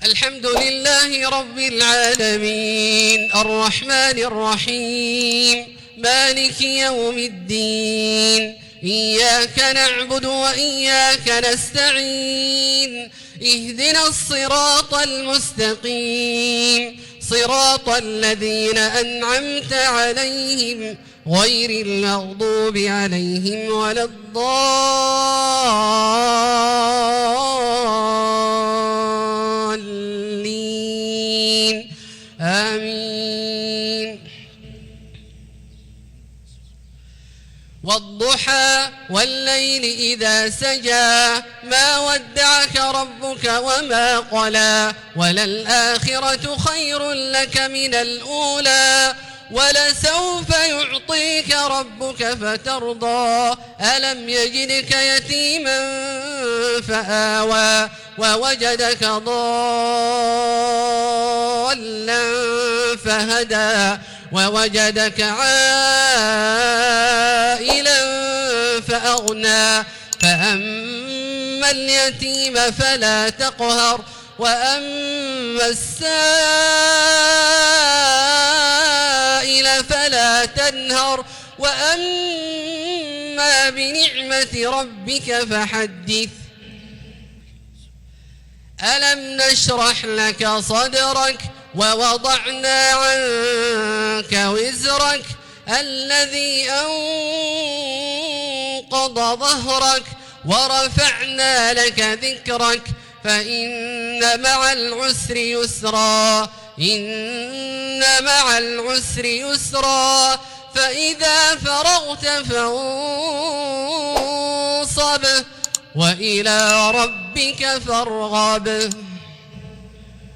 الحمد لله رب العالمين الرحمن الرحيم مالك يوم الدين إياك نعبد وإياك نستعين اهدنا الصراط المستقيم صراط الذين أنعمت عليهم غير المغضوب عليهم ولا الضالين آمين. والضحى والليل إذا سجى ما ودعك ربك وما قلى وللآخرة خير لك من الأولى ولسوف يعطيك ربك فترضى ألم يجدك يتيما فآوى ووجدك ضالا فهدى ووجدك عائلا فأغنى فأما اليتيم فلا تقهر وأما السائل فلا تنهر وأما بنعمة ربك فحدث. ألم نشرح لك صدرك ووضعنا عنك وزرك الذي أنقض ظهرك ورفعنا لك ذكرك فإن مع العسر يسرا إن مع العسر يسرا فإذا فرغت فانصب وإلى ربك فارغب.